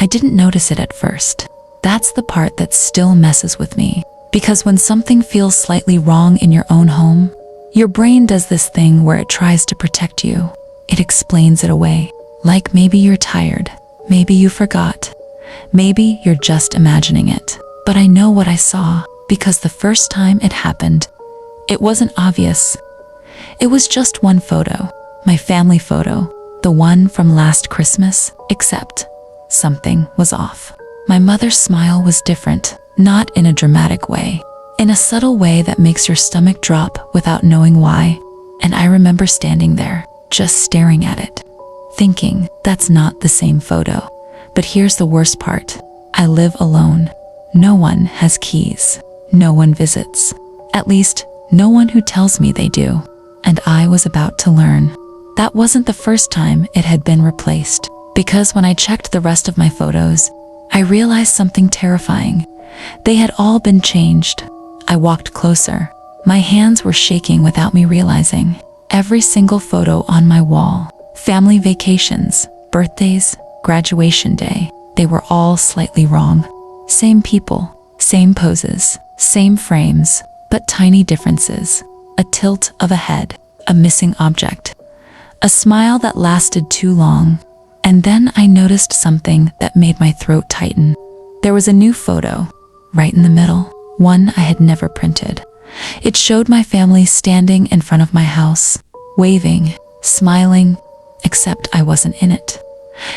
I didn't notice it at first. That's the part that still messes with me. Because when something feels slightly wrong in your own home, your brain does this thing where it tries to protect you. It explains it away. Like maybe you're tired, maybe you forgot, maybe you're just imagining it. But I know what I saw, because the first time it happened, it wasn't obvious. It was just one photo, my family photo, the one from last Christmas, except something was off. My mother's smile was different, not in a dramatic way, in a subtle way that makes your stomach drop without knowing why. And I remember standing there, just staring at it, thinking that's not the same photo. But here's the worst part. I live alone. No one has keys. No one visits. At least, no one who tells me they do. And I was about to learn. That wasn't the first time it had been replaced. Because when I checked the rest of my photos, I realized something terrifying. They had all been changed. I walked closer. My hands were shaking without me realizing. Every single photo on my wall, family vacations, birthdays, graduation day, they were all slightly wrong. Same people, same poses, same frames, but tiny differences. A tilt of a head, a missing object, a smile that lasted too long. And then I noticed something that made my throat tighten. There was a new photo, right in the middle, one I had never printed. It showed my family standing in front of my house, waving, smiling, except I wasn't in it.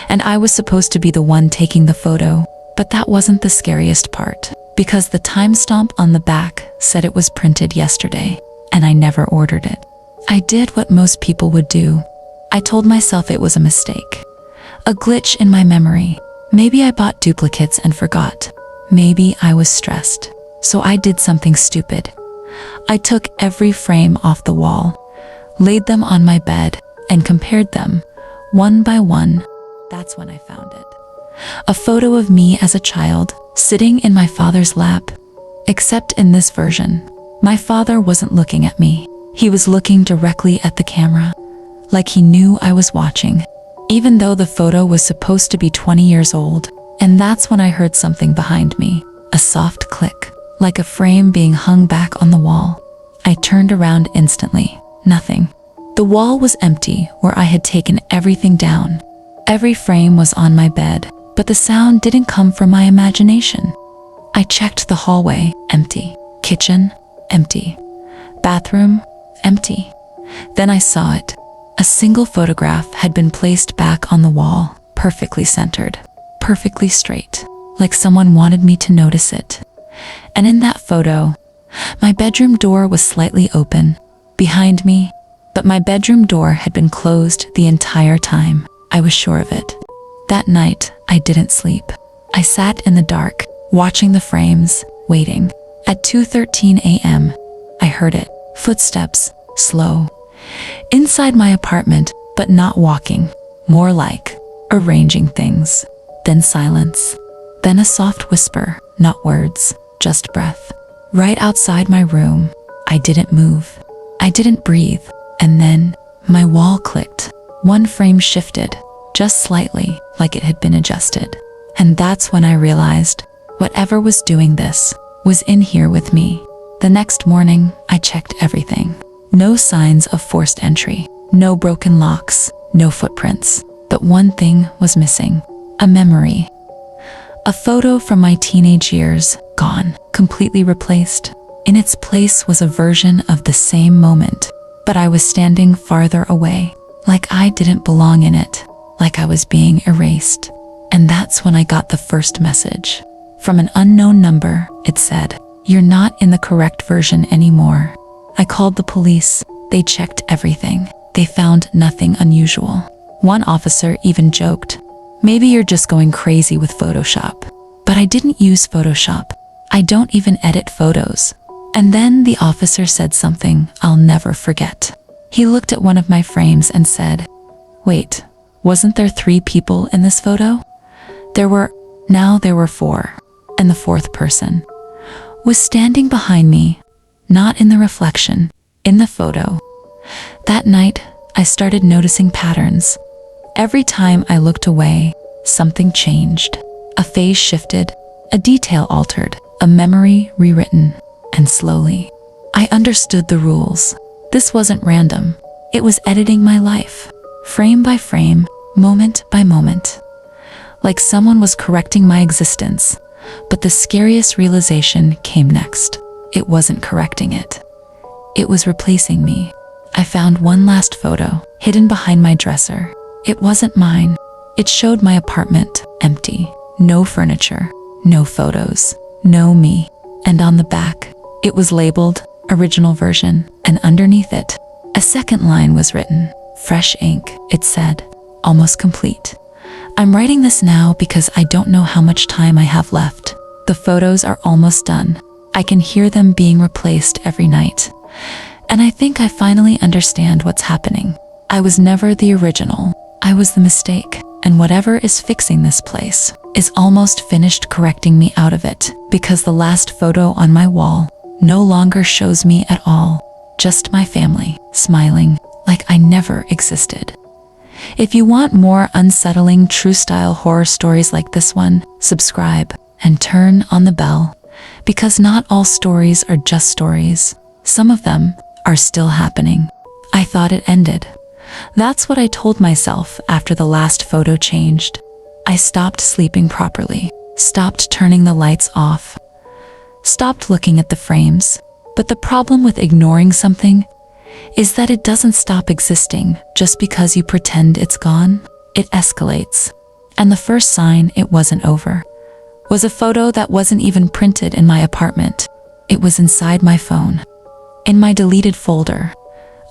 And I was supposed to be the one taking the photo, but that wasn't the scariest part, because the timestamp on the back said it was printed yesterday, and I never ordered it. I did what most people would do. I told myself it was a mistake, a glitch in my memory. Maybe I bought duplicates and forgot. Maybe I was stressed. So I did something stupid. I took every frame off the wall, laid them on my bed, and compared them, one by one. That's when I found it. A photo of me as a child, sitting in my father's lap. Except in this version, my father wasn't looking at me. He was looking directly at the camera, like he knew I was watching, even though the photo was supposed to be 20 years old. And that's when I heard something behind me, a soft click, like a frame being hung back on the wall. I turned around instantly. Nothing. The wall was empty where I had taken everything down. Every frame was on my bed, but the sound didn't come from my imagination. I checked the hallway, empty. Kitchen, empty. Bathroom, empty. Then I saw it. A single photograph had been placed back on the wall, perfectly centered, perfectly straight, like someone wanted me to notice it. And in that photo, my bedroom door was slightly open, behind me, but my bedroom door had been closed the entire time. I was sure of it. That night, I didn't sleep. I sat in the dark, watching the frames, waiting. At 2:13 a.m., I heard it. Footsteps, slow. Inside my apartment, but not walking. More like arranging things. Then silence. Then a soft whisper, not words, just breath. Right outside my room, I didn't move. I didn't breathe. And then, my wall clicked. One frame shifted, just slightly, like it had been adjusted. And that's when I realized, whatever was doing this, was in here with me. The next morning, I checked everything. No signs of forced entry, no broken locks, no footprints. But one thing was missing, a memory. A photo from my teenage years, gone, completely replaced. In its place was a version of the same moment, but I was standing farther away, like I didn't belong in it, like I was being erased. And that's when I got the first message. From an unknown number, it said, "You're not in the correct version anymore." I called the police. They checked everything. They found nothing unusual. One officer even joked, "Maybe you're just going crazy with Photoshop." But I didn't use Photoshop. I don't even edit photos. And then the officer said something I'll never forget. He looked at one of my frames and said, "Wait, wasn't there 3 people in this photo?" Now there were 4. And the 4th person was standing behind me, not in the reflection, in the photo. That night, I started noticing patterns. Every time I looked away, something changed. A phase shifted, a detail altered, a memory rewritten, and slowly, I understood the rules. This wasn't random. It was editing my life, frame by frame, moment by moment. Like someone was correcting my existence, but the scariest realization came next. It wasn't correcting it. It was replacing me. I found one last photo, hidden behind my dresser. It wasn't mine. It showed my apartment, empty. No furniture, no photos, no me. And on the back, it was labeled, original version, and underneath it, a second line was written, fresh ink. It said, almost complete. I'm writing this now because I don't know how much time I have left. The photos are almost done. I can hear them being replaced every night. And I think I finally understand what's happening. I was never the original. I was the mistake. And whatever is fixing this place is almost finished correcting me out of it, because the last photo on my wall no longer shows me at all. Just my family, smiling like I never existed. If you want more unsettling, true-style horror stories like this one, subscribe and turn on the bell, because not all stories are just stories. Some of them are still happening. I thought it ended. That's what I told myself after the last photo changed. I stopped sleeping properly, stopped turning the lights off, stopped looking at the frames. But the problem with ignoring something is that it doesn't stop existing just because you pretend it's gone. It escalates. And the first sign it wasn't over was a photo that wasn't even printed in my apartment. It was inside my phone, in my deleted folder,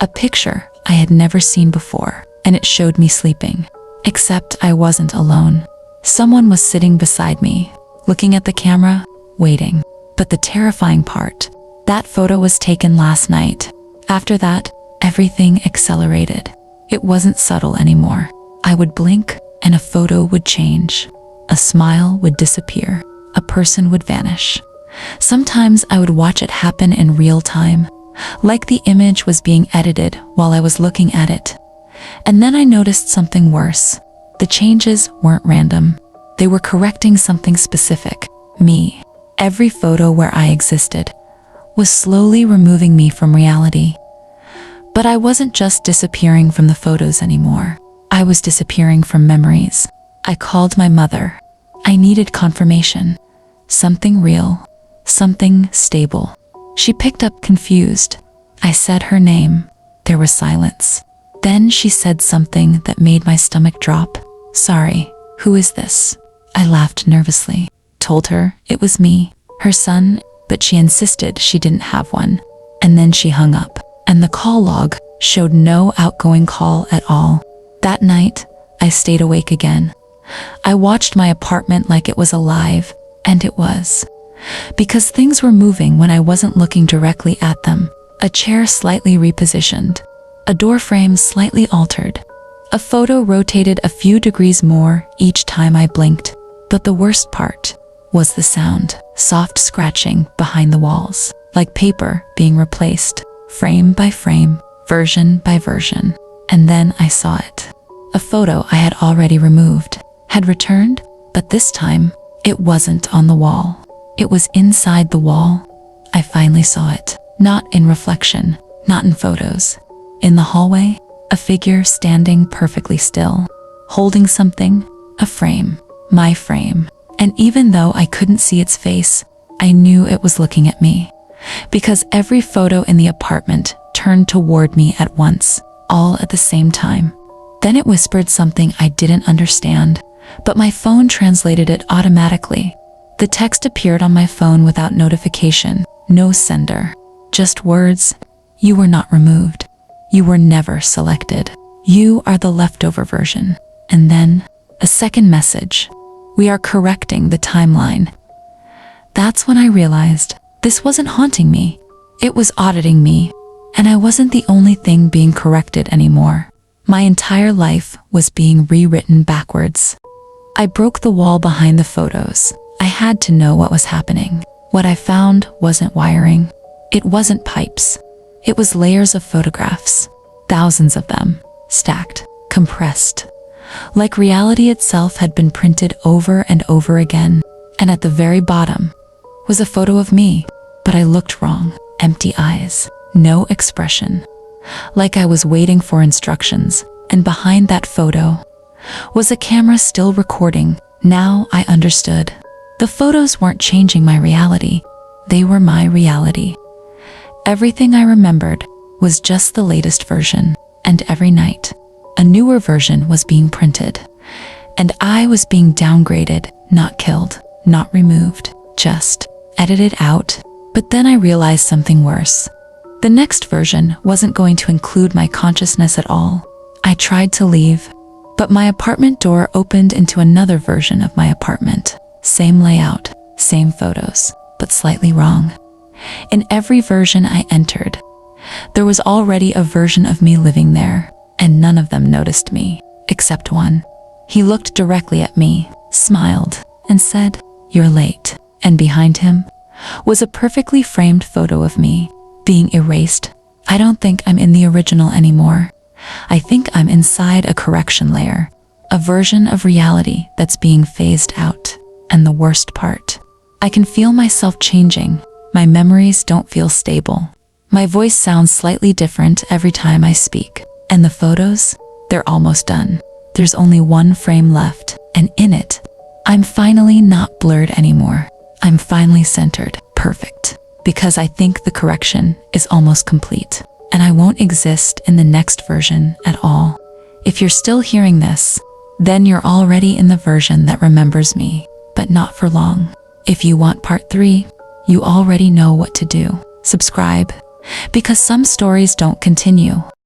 a picture I had never seen before, and it showed me sleeping. Except I wasn't alone. Someone was sitting beside me, looking at the camera, waiting. But the terrifying part, that photo was taken last night. After that, everything accelerated. It wasn't subtle anymore. I would blink, and a photo would change. A smile would disappear. A person would vanish. Sometimes I would watch it happen in real time, like the image was being edited while I was looking at it. And then I noticed something worse. The changes weren't random. They were correcting something specific, me. Every photo where I existed was slowly removing me from reality. But I wasn't just disappearing from the photos anymore. I was disappearing from memories. I called my mother. I needed confirmation. Something real, something stable. She picked up confused. I said her name. There was silence. Then she said something that made my stomach drop. Sorry, who is this? I laughed nervously. Told her it was me, her son, but she insisted she didn't have one. And then she hung up, and the call log showed no outgoing call at all. That night, I stayed awake again. I watched my apartment like it was alive, and it was. Because things were moving when I wasn't looking directly at them. A chair slightly repositioned. A door frame slightly altered. A photo rotated a few degrees more each time I blinked. But the worst part was the sound, soft scratching behind the walls, like paper being replaced, frame by frame, version by version. And then I saw it. A photo I had already removed had returned, but this time it wasn't on the wall. It was inside the wall. I finally saw it, not in reflection, not in photos. In the hallway, a figure standing perfectly still, holding something, a frame, my frame. And even though I couldn't see its face, I knew it was looking at me, because every photo in the apartment turned toward me at once, all at the same time. Then it whispered something I didn't understand, but my phone translated it automatically. The text appeared on my phone without notification, no sender, just words. You were not removed. You were never selected. You are the leftover version. And then a second message. We are correcting the timeline. That's when I realized this wasn't haunting me. It was auditing me, and I wasn't the only thing being corrected anymore. My entire life was being rewritten backwards. I broke the wall behind the photos. I had to know what was happening. What I found wasn't wiring. It wasn't pipes. It was layers of photographs, thousands of them, stacked, compressed. like reality itself had been printed over and over again. And at the very bottom was a photo of me, but I looked wrong. Empty eyes, no expression, like I was waiting for instructions. And behind that photo was a camera still recording. Now I understood. The photos weren't changing my reality. They were my reality. Everything I remembered was just the latest version, and every night, a newer version was being printed. And I was being downgraded, not killed, not removed, just edited out. But then I realized something worse. The next version wasn't going to include my consciousness at all. I tried to leave, but my apartment door opened into another version of my apartment. Same layout, same photos, but slightly wrong. In every version I entered, there was already a version of me living there, and none of them noticed me, except one. He looked directly at me, smiled, and said, "You're late." And behind him was a perfectly framed photo of me, being erased. I don't think I'm in the original anymore. I think I'm inside a correction layer, a version of reality that's being phased out. And the worst part, I can feel myself changing. My memories don't feel stable. My voice sounds slightly different every time I speak. And the photos, they're almost done. There's only one frame left, and in it, I'm finally not blurred anymore. I'm finally centered, perfect. Because I think the correction is almost complete, and I won't exist in the next version at all. If you're still hearing this, then you're already in the version that remembers me, but not for long. If you want part 3, you already know what to do. Subscribe, because some stories don't continue.